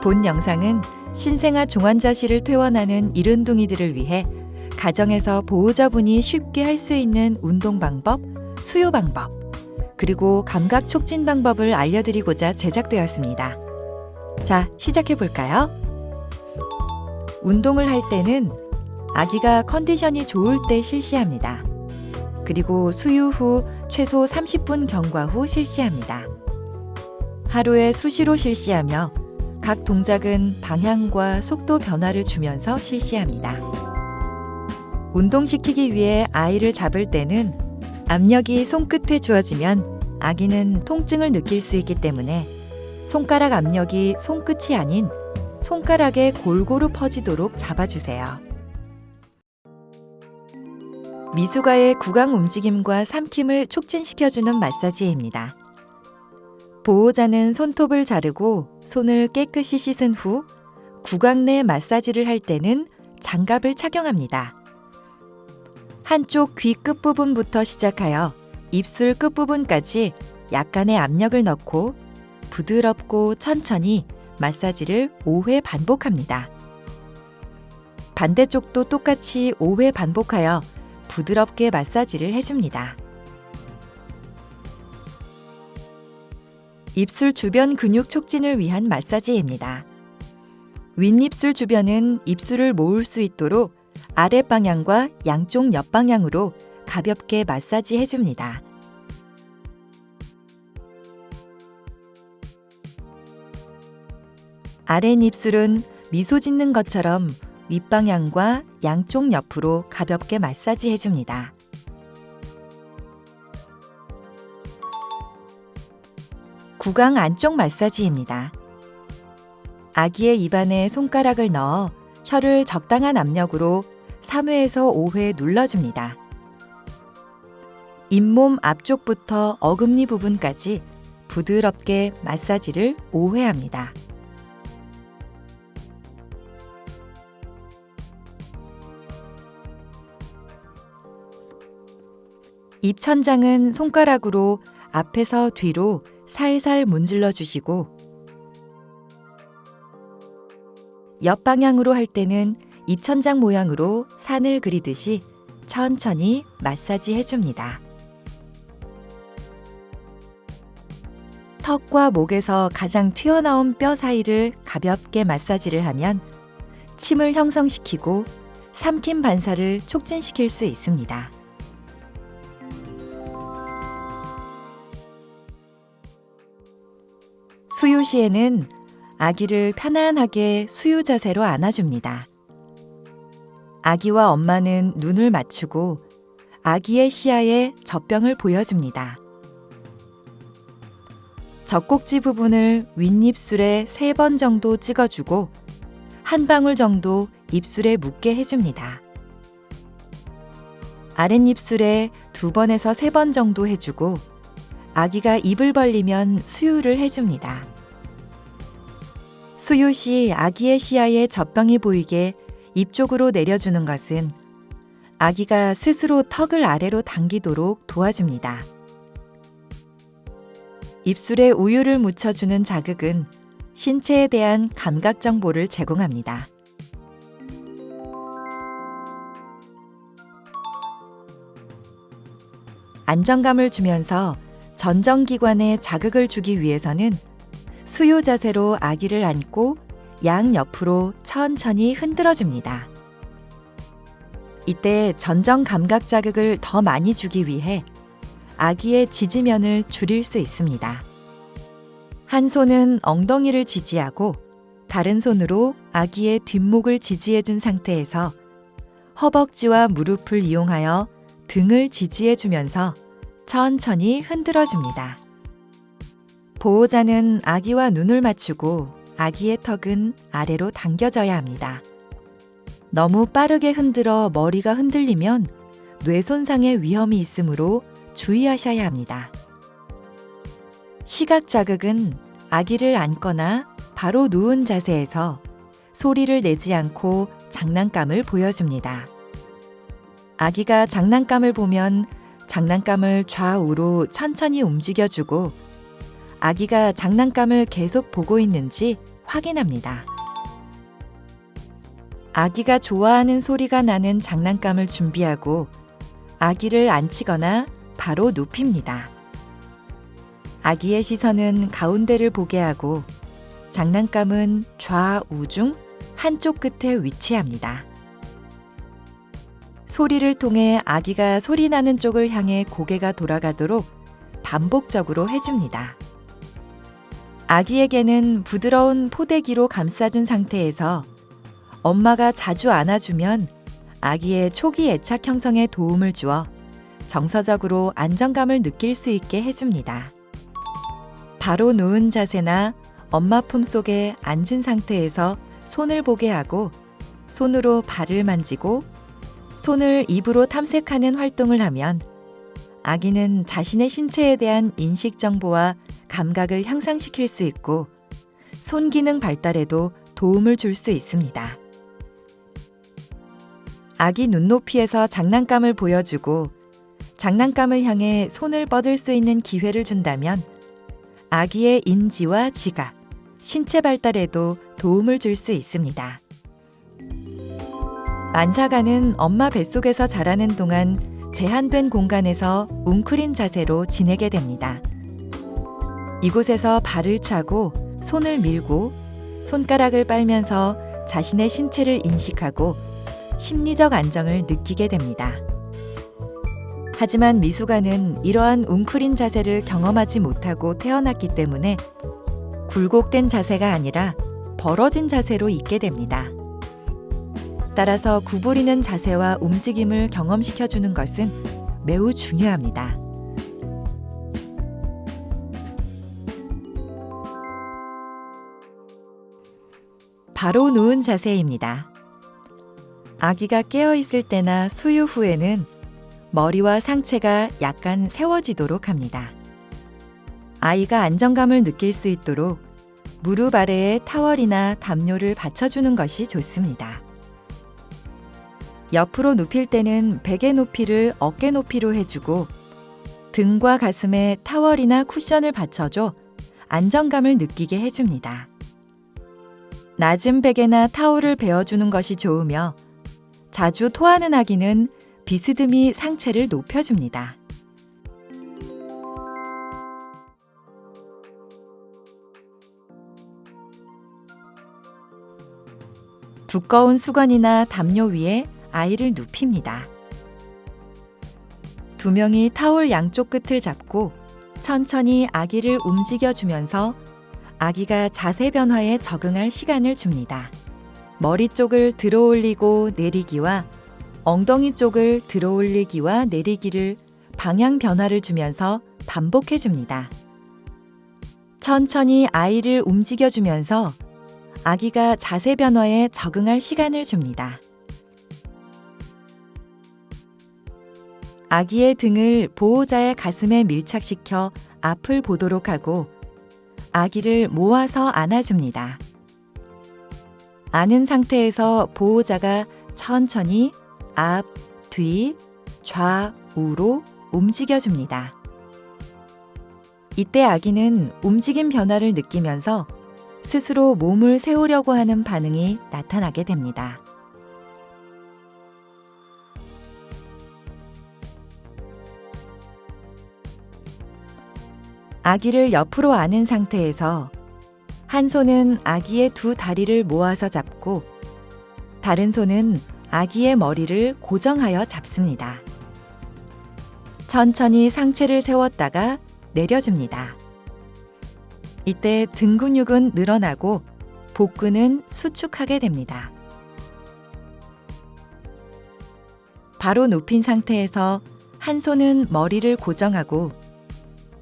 본 영상은 신생아 중환자실을 퇴원하는 이른둥이들을 위해 가정에서 보호자분이 쉽게 할 수 있는 운동 방법, 수유 방법, 그리고 감각 촉진 방법을 알려드리고자 제작되었습니다. 자, 시작해 볼까요? 운동을 할 때는 아기가 컨디션이 좋을 때 실시합니다. 그리고 수유 후 최소 30분 경과 후 실시합니다. 하루에 수시로 실시하며 각 동작은 방향과 속도 변화를 주면서 실시합니다. 운동시키기 위해 아이를 잡을 때는 압력이 손끝에 주어지면 아기는 통증을 느낄 수 있기 때문에 손가락 압력이 손끝이 아닌 손가락에 골고루 퍼지도록 잡아주세요. 미숙아의 구강 움직임과 삼킴을 촉진시켜주는 마사지입니다. 보호자는 손톱을 자르고 손을 깨끗이 씻은 후 구강 내 마사지를 할 때는 장갑을 착용합니다. 한쪽 귀 끝부분부터 시작하여 입술 끝부분까지 약간의 압력을 넣고 부드럽고 천천히 마사지를 5회 반복합니다. 반대쪽도 똑같이 5회 반복하여 부드럽게 마사지를 해줍니다. 입술 주변 근육 촉진을 위한 마사지입니다. 윗입술 주변은 입술을 모을 수 있도록 아랫방향과 양쪽 옆방향으로 가볍게 마사지 해줍니다. 아랫입술은 미소 짓는 것처럼 윗방향과 양쪽 옆으로 가볍게 마사지 해줍니다. 구강 안쪽 마사지입니다. 아기의 입안에 손가락을 넣어 혀를 적당한 압력으로 3회에서 5회 눌러줍니다. 잇몸 앞쪽부터 어금니 부분까지 부드럽게 마사지를 5회 합니다. 입천장은 손가락으로 앞에서 뒤로 살살 문질러 주시고 옆방향으로 할 때는 입천장 모양으로 산을 그리듯이 천천히 마사지 해줍니다. 턱과 목에서 가장 튀어나온 뼈 사이를 가볍게 마사지를 하면 침을 형성시키고 삼킴 반사를 촉진시킬 수 있습니다. 수유 시에는 아기를 편안하게 수유 자세로 안아줍니다. 아기와 엄마는 눈을 맞추고 아기의 시야에 젖병을 보여줍니다. 젖꼭지 부분을 윗입술에 3번 정도 찍어주고 한 방울 정도 입술에 묻게 해줍니다. 아랫입술에 2번에서 3번 정도 해주고 아기가 입을 벌리면 수유를 해줍니다. 수유 시 아기의 시야에 젖병이 보이게 입 쪽으로 내려주는 것은 아기가 스스로 턱을 아래로 당기도록 도와줍니다. 입술에 우유를 묻혀주는 자극은 신체에 대한 감각 정보를 제공합니다. 안정감을 주면서 전정기관에 자극을 주기 위해서는 수유 자세로 아기를 안고 양옆으로 천천히 흔들어줍니다. 이때 전정 감각 자극을 더 많이 주기 위해 아기의 지지면을 줄일 수 있습니다. 한 손은 엉덩이를 지지하고 다른 손으로 아기의 뒷목을 지지해준 상태에서 허벅지와 무릎을 이용하여 등을 지지해주면서 천천히 흔들어줍니다. 보호자는 아기와 눈을 맞추고 아기의 턱은 아래로 당겨져야 합니다. 너무 빠르게 흔들어 머리가 흔들리면 뇌 손상의 위험이 있으므로 주의하셔야 합니다. 시각 자극은 아기를 안거나 바로 누운 자세에서 소리를 내지 않고 장난감을 보여줍니다. 아기가 장난감을 보면 장난감을 좌우로 천천히 움직여주고 아기가 장난감을 계속 보고 있는지 확인합니다. 아기가 좋아하는 소리가 나는 장난감을 준비하고 아기를 앉히거나 바로 눕힙니다. 아기의 시선은 가운데를 보게 하고 장난감은 좌우 중 한쪽 끝에 위치합니다. 소리를 통해 아기가 소리 나는 쪽을 향해 고개가 돌아가도록 반복적으로 해줍니다. 아기에게는 부드러운 포대기로 감싸준 상태에서 엄마가 자주 안아주면 아기의 초기 애착 형성에 도움을 주어 정서적으로 안정감을 느낄 수 있게 해줍니다. 바로 누운 자세나 엄마 품 속에 앉은 상태에서 손을 보게 하고 손으로 발을 만지고 손을 입으로 탐색하는 활동을 하면 아기는 자신의 신체에 대한 인식 정보와 감각을 향상시킬 수 있고 손 기능 발달에도 도움을 줄 수 있습니다. 아기 눈높이에서 장난감을 보여주고 장난감을 향해 손을 뻗을 수 있는 기회를 준다면 아기의 인지와 지각, 신체 발달에도 도움을 줄 수 있습니다. 만사가는 엄마 뱃속에서 자라는 동안 제한된 공간에서 웅크린 자세로 지내게 됩니다. 이곳에서 발을 차고 손을 밀고 손가락을 빨면서 자신의 신체를 인식하고 심리적 안정을 느끼게 됩니다. 하지만 미숙아는 이러한 웅크린 자세를 경험하지 못하고 태어났기 때문에 굴곡된 자세가 아니라 벌어진 자세로 있게 됩니다. 따라서 구부리는 자세와 움직임을 경험시켜주는 것은 매우 중요합니다. 바로 누운 자세입니다. 아기가 깨어있을 때나 수유 후에는 머리와 상체가 약간 세워지도록 합니다. 아이가 안정감을 느낄 수 있도록 무릎 아래에 타월이나 담요를 받쳐주는 것이 좋습니다. 옆으로 눕힐 때는 베개 높이를 어깨 높이로 해주고 등과 가슴에 타월이나 쿠션을 받쳐줘 안정감을 느끼게 해줍니다. 낮은 베개나 타올을 베어주는 것이 좋으며 자주 토하는 아기는 비스듬히 상체를 높여줍니다. 두꺼운 수건이나 담요 위에 아이를 눕힙니다. 두 명이 타올 양쪽 끝을 잡고 천천히 아기를 움직여주면서 아기가 자세 변화에 적응할 시간을 줍니다. 머리 쪽을 들어올리고 내리기와 엉덩이 쪽을 들어올리기와 내리기를 방향 변화를 주면서 반복해 줍니다. 천천히 아이를 움직여주면서 아기가 자세 변화에 적응할 시간을 줍니다. 아기의 등을 보호자의 가슴에 밀착시켜 앞을 보도록 하고 아기를 모아서 안아줍니다. 안은 상태에서 보호자가 천천히 앞, 뒤, 좌우로 움직여줍니다. 이때 아기는 움직임 변화를 느끼면서 스스로 몸을 세우려고 하는 반응이 나타나게 됩니다. 아기를 옆으로 안은 상태에서 한 손은 아기의 두 다리를 모아서 잡고 다른 손은 아기의 머리를 고정하여 잡습니다. 천천히 상체를 세웠다가 내려줍니다. 이때 등 근육은 늘어나고 복근은 수축하게 됩니다. 바로 눕힌 상태에서 한 손은 머리를 고정하고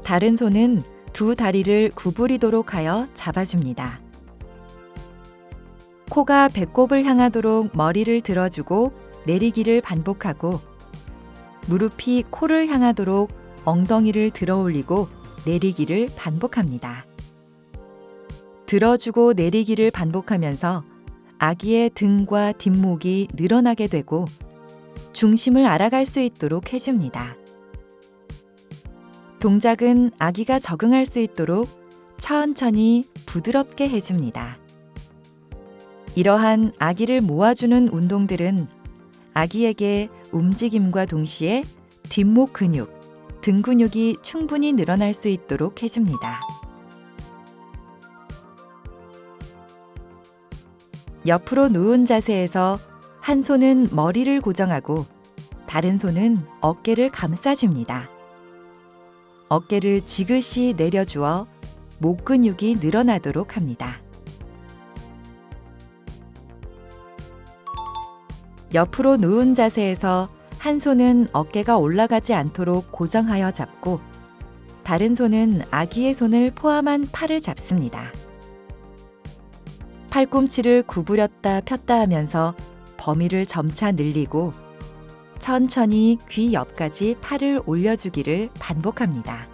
다른 손은 두 다리를 구부리도록 하여 잡아줍니다. 코가 배꼽을 향하도록 머리를 들어주고 내리기를 반복하고 무릎이 코를 향하도록 엉덩이를 들어올리고 내리기를 반복합니다. 들어주고 내리기를 반복하면서 아기의 등과 뒷목이 늘어나게 되고 중심을 알아갈 수 있도록 해줍니다. 동작은 아기가 적응할 수 있도록 천천히 부드럽게 해줍니다. 이러한 아기를 모아주는 운동들은 아기에게 움직임과 동시에 뒷목 근육, 등 근육이 충분히 늘어날 수 있도록 해줍니다. 옆으로 누운 자세에서 한 손은 머리를 고정하고 다른 손은 어깨를 감싸줍니다. 어깨를 지그시 내려주어 목 근육이 늘어나도록 합니다. 옆으로 누운 자세에서 한 손은 어깨가 올라가지 않도록 고정하여 잡고 다른 손은 아기의 손을 포함한 팔을 잡습니다. 팔꿈치를 구부렸다 폈다 하면서 범위를 점차 늘리고 천천히 귀 옆까지 팔을 올려주기를 반복합니다.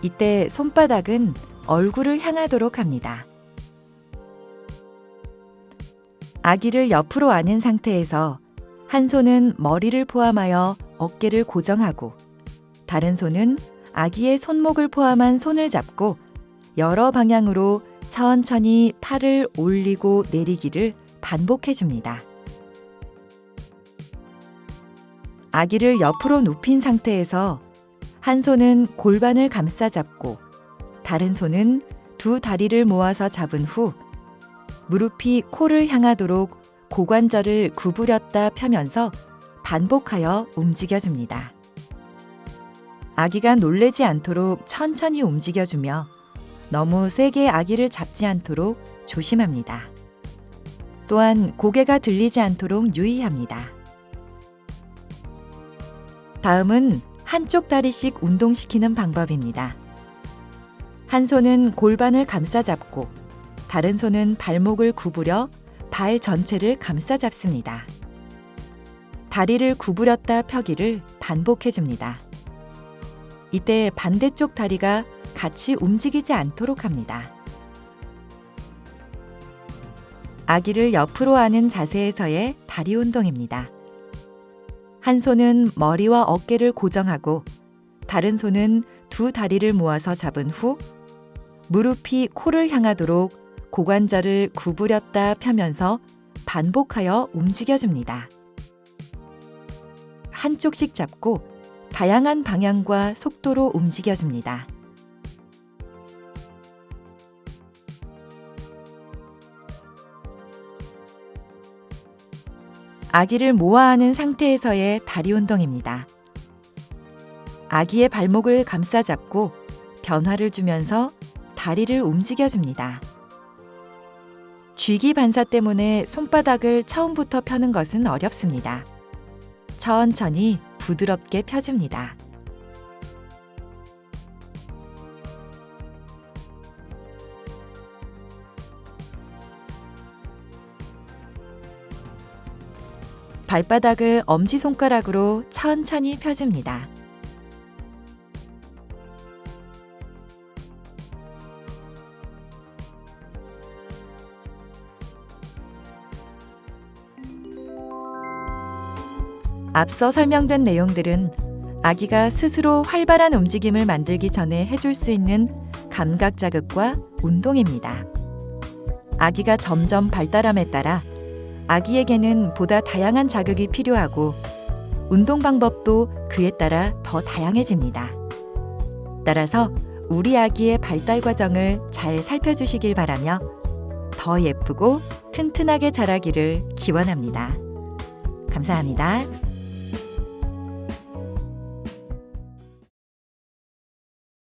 이때 손바닥은 얼굴을 향하도록 합니다. 아기를 옆으로 안은 상태에서 한 손은 머리를 포함하여 어깨를 고정하고 다른 손은 아기의 손목을 포함한 손을 잡고 여러 방향으로 천천히 팔을 올리고 내리기를 반복해 줍니다. 아기를 옆으로 눕힌 상태에서 한 손은 골반을 감싸 잡고 다른 손은 두 다리를 모아서 잡은 후 무릎이 코를 향하도록 고관절을 구부렸다 펴면서 반복하여 움직여줍니다. 아기가 놀라지 않도록 천천히 움직여주며 너무 세게 아기를 잡지 않도록 조심합니다. 또한 고개가 들리지 않도록 유의합니다. 다음은 한쪽 다리씩 운동시키는 방법입니다. 한 손은 골반을 감싸 잡고 다른 손은 발목을 구부려 발 전체를 감싸 잡습니다. 다리를 구부렸다 펴기를 반복해 줍니다. 이때 반대쪽 다리가 같이 움직이지 않도록 합니다. 아기를 옆으로 안은 자세에서의 다리 운동입니다. 한 손은 머리와 어깨를 고정하고 다른 손은 두 다리를 모아서 잡은 후 무릎이 코를 향하도록 고관절을 구부렸다 펴면서 반복하여 움직여줍니다. 한쪽씩 잡고 다양한 방향과 속도로 움직여줍니다. 아기를 모아 안은 상태에서의 다리 운동입니다. 아기의 발목을 감싸 잡고 변화를 주면서 다리를 움직여줍니다. 쥐기 반사 때문에 손바닥을 처음부터 펴는 것은 어렵습니다. 천천히 부드럽게 펴줍니다. 발바닥을 엄지손가락으로 천천히 펴줍니다. 앞서 설명된 내용들은 아기가 스스로 활발한 움직임을 만들기 전에 해줄 수 있는 감각 자극과 운동입니다. 아기가 점점 발달함에 따라 아기에게는 보다 다양한 자극이 필요하고 운동 방법도 그에 따라 더 다양해집니다. 따라서 우리 아기의 발달 과정을 잘 살펴주시길 바라며 더 예쁘고 튼튼하게 자라기를 기원합니다. 감사합니다.